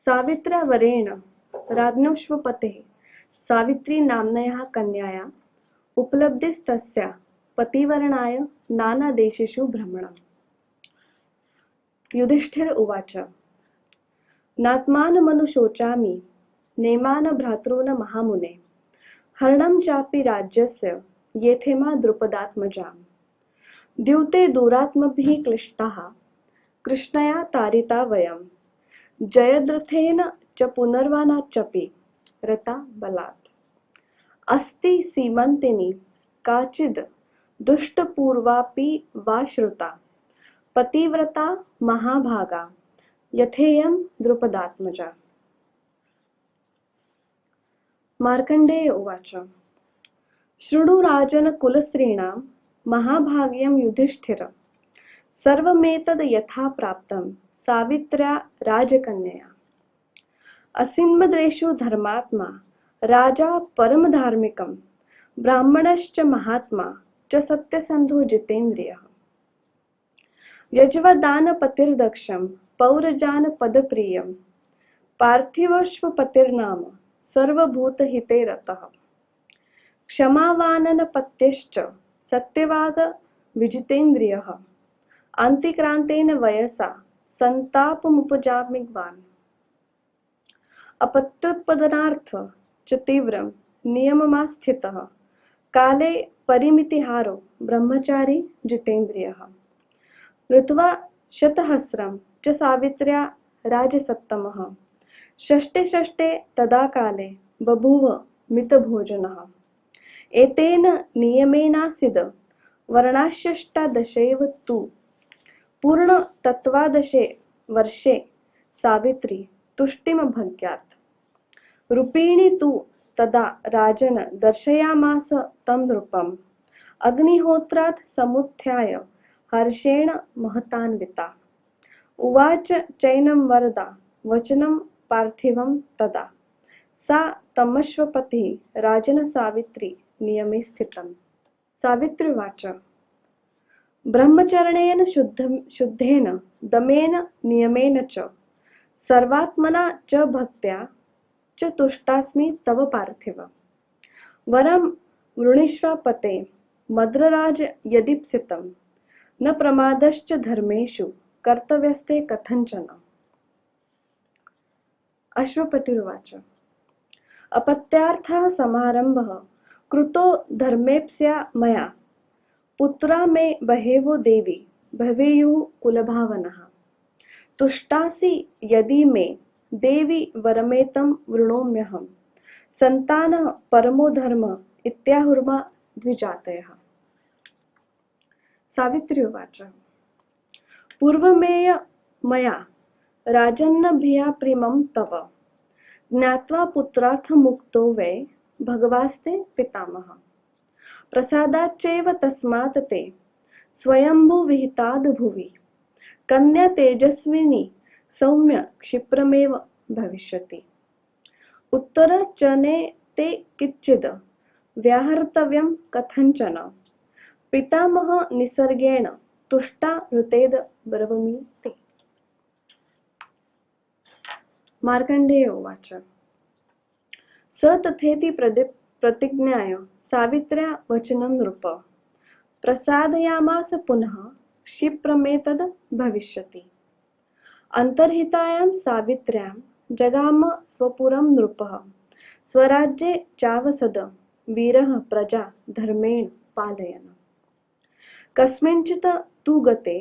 सावित्र्यावरेण राज्ञोऽश्वपतेः सावित्री नाम्नयाः कन्याया उपलब्धिस्तस्या पतिवर्णाय नानादेशेषु भ्रमणम्। युधिष्ठिर उवाच नात्मानमनुशोचामि नेमान भ्रातॄन् महामुने हरणं चापि राज्यस्य येथेमा द्रुपदात्मजाम्। द्यूते दूरात्मभिः क्लिष्टाः कृष्णया तारिता वयम् जयद्रथेन च पुनर्वनाच्चपि रता बलात्। अस्ति सीमन्तिनी काचिद् दुष्टपूर्वापि वा श्रुता पतिव्रता महाभागा यथेयं द्रुपदात्मजा। मार्कण्डेय उवाच शृणु राजन कुलस्त्रीणां महाभाग्यं युधिष्ठिर सर्वमेतद् यथा प्राप्तं सावित्र्या राजकन्यया। असिन्मद्रेषु धर्मात्मा राजा परमधार्मिकं ब्राह्मणश्च महात्मा च सत्यसन्धो जितेन्द्रियः। यज्वदानपतिर्दक्षं पौरजानपदप्रियं पार्थिवश्वपतिर्नाम सर्वभूतहिते रतः। क्षमावाननपत्यश्च सत्यवाद विजितेन्द्रियः अन्तिक्रान्तेन वयसा संतापमुपजामिग्वान्। अपत्योत्पादनार्थ च तीव्रं नियममास्थितः काले परिमितिहारो ब्रह्मचारी जितेन्द्रियः। ऋत्वा शतहस्रं च सावित्र्या राजसत्तमः षष्ठे तदा काले बभूव मितभोजनः। एतेन नियमेनासीद् वर्णाष्टादशैव तु पूर्णतत्त्वादशे वर्षे सावित्री तुष्टिमभ्यगात्। रूपिणी तु तदा राजन् दर्शयामास तं नृपम् अग्निहोत्रात् समुत्थाय हर्षेण महतान्विता। उवाच चैनं वरदा वचनं पार्थिवं तदा सा तमश्वपतिः राजन् सावित्री नियमे स्थितम्। सावित्रीवाच ब्रह्मचर्येण शुद्धेन दमेन नियमेन च सर्वात्मना च भक्त्या च तुष्टास्मि तव पार्थिव। वरं वृणीष्व पते मद्रराज यदीप्सितं न प्रमादश्च धर्मेषु कर्तव्यस्ते कथंचन। अश्वपतिरुवाच अपत्यार्थः समारंभः कृतो धर्मेप्स्या मया पुत्रा मे बहेवो देवी भवेयुः कुलभावनः। तुष्टासि यदि मे देवी वरमेतं वृणोम्यहं सन्तानः परमो धर्म इत्याहुर्मा द्विजातयः। सावित्री उवाच पूर्वमेय मया राजन्नभियाप्रिमं तव ज्ञात्वा पुत्रार्थमुक्तो वै भगवास्ते पितामहः। प्रसादाच्चैव तस्मात् ते स्वयंभुविहिताद् भुवि कन्या तेजस्विनी सौम्य क्षिप्रमेव भविष्यति। उत्तरचने ते किच्चिद् व्याहर्तव्यं कथंचन पितामह निसर्गेण तुष्टा ऋतेद् ब्रवमि ते। मार्कण्डेय उवाच स तथेति प्रतिज्ञाय सावित्र्या वचनं नृप प्रसादयामास पुनः क्षिप्रमेतद् भविष्यति। अन्तर्हितायां सावित्र्यां जगाम स्वपुरं नृपः स्वराज्ये चावसद वीरः प्रजा धर्मेण पालयन्। कस्मिंश्चित् तु गते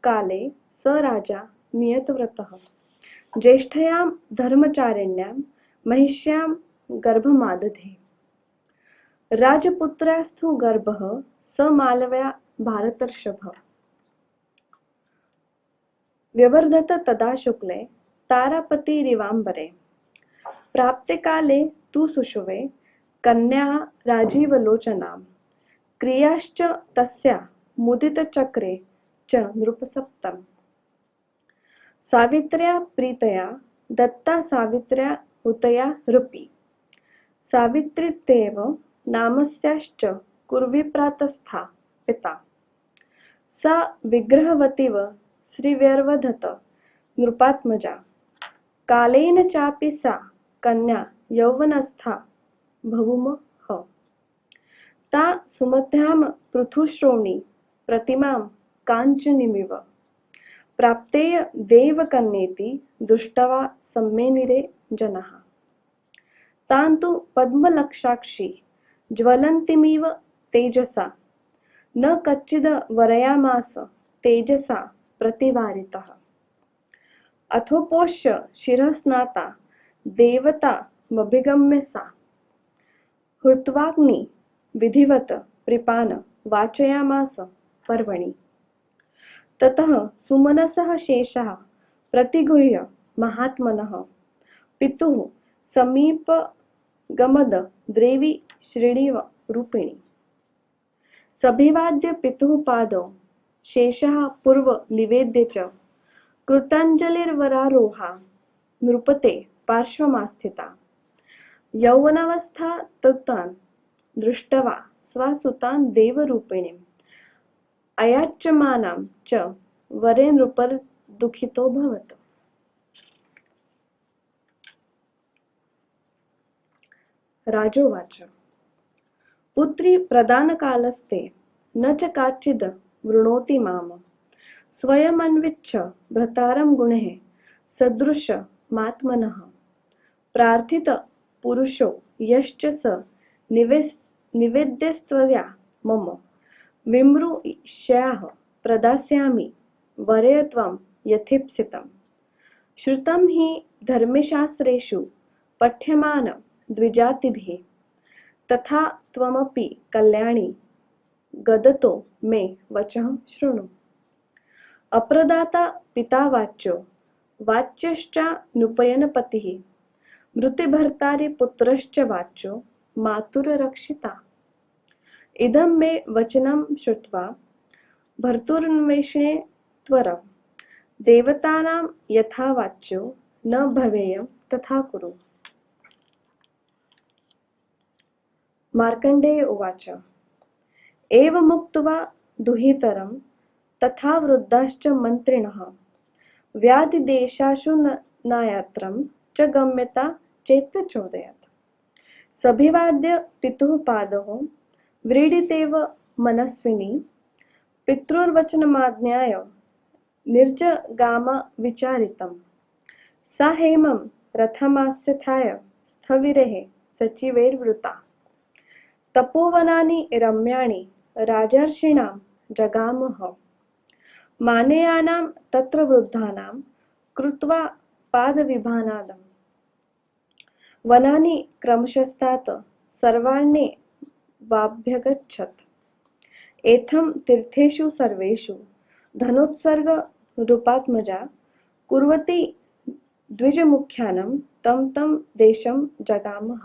काले स राजा नियतव्रतः ज्येष्ठयां धर्मचारिण्यां महिष्यां गर्भमादधे। राजपुत्र्यास्तु गर्भः स मालव्या भारतर्षभ। व्यवर्धत तदा शुक्ले तारापतिरिवाम्बरे। प्राप्ते काले तु सुषुवे कन्या राजीवलोचनां क्रियाश्च तस्या मुदितचक्रे च नृपसप्तम्। सावित्र्या प्रीतया दत्ता सावित्र्या हुतया ऋपी। सावित्रीत्येव नामस्याश्च कुर्विप्रातस्था पिता। सा विग्रहवतीव श्रीव्यर्वधत नृपात्मजा कालेन चापि सा कन्या यौवनस्था बभूव। ता सुमध्यां पृथुश्रोणी प्रतिमां काञ्चनीमिव प्राप्तेय देवकन्येति दृष्ट्वा सम्मेनिरे जनाः। तां तु पद्मलक्षाक्षी ज्वलन्तीमिव तेजसा न कच्चिद् वरयामास तेजसा प्रतिवारितः। अथोपोष्य शिरस्नाता देवतामभिगम्य सा हृत्वाग्नि विधिवत् प्रीपान् वाचयामास पर्वणि। ततः सुमनसः शेषः प्रतिगृह्य महात्मनः पितुः समीपगमद द्रेवी श्रीणीव रूपिणी। सभिवाद्य पितुः पादौ शेषः पूर्व निवेद्य च कृताञ्जलिर्वरारोहा नृपते पार्श्वमास्थिता। यौवनावस्था ततान् दृष्ट्वा स्वसुतान् देवरूपिणीम् अयाच्यमानां च वरे नृपर्दुःखितोऽभवत्। राजोवाच पुत्री प्रदानकालस्ते न च काचिद् वृणोति माम् स्वयमन्विच्छ भ्रातरं गुणैः सदृशमात्मनः प्रार्थित पुरुषो यश्च स निवेद्यस्त्वया मम विमृश्याः प्रदास्यामि वरेय त्वं यथेप्सितम्। श्रुतं हि धर्मशास्त्रेषु पठ्यमान द्विजातिभिः तथा त्वमपि कल्याणी गदतो मे वचः शृणु। अप्रदाता पिता वाच्यो वाच्यश्चानुपयनपतिः मृतिभर्तारि पुत्रश्च वाच्यो मातुररक्षिता। इदं मे वचनं श्रुत्वा भर्तुरन्वेषणे त्वरः देवतानां यथा वाच्यो न भवेयं तथा कुरु। मार्कण्डेय उवाच एवमुक्त्वा दुहितरं तथा वृद्धाश्च मन्त्रिणः व्याधिदेशाशु नायात्रं च गम्यता चेत्तचोदयात्। सभिवाद्य पितुः पादौ व्रीडितेव मनस्विनी पितृर्वचनमाज्ञाय निर्जगाम विचारितं। सा हेमं रथमास्थाय स्थविरेः सचिवैर्वृता। तपोवनानि रम्याणि राजर्षीणां जगामः मानेयानां तत्र वृद्धानां कृत्वा पादविभानादम्। वनानि क्रमशस्तात् सर्वाण्ये वाभ्यगच्छत्। एथं तीर्थेषु सर्वेषु धनोत्सर्गरूपात्मजा कुर्वती द्विजमुख्यानं तं देशं जगामः।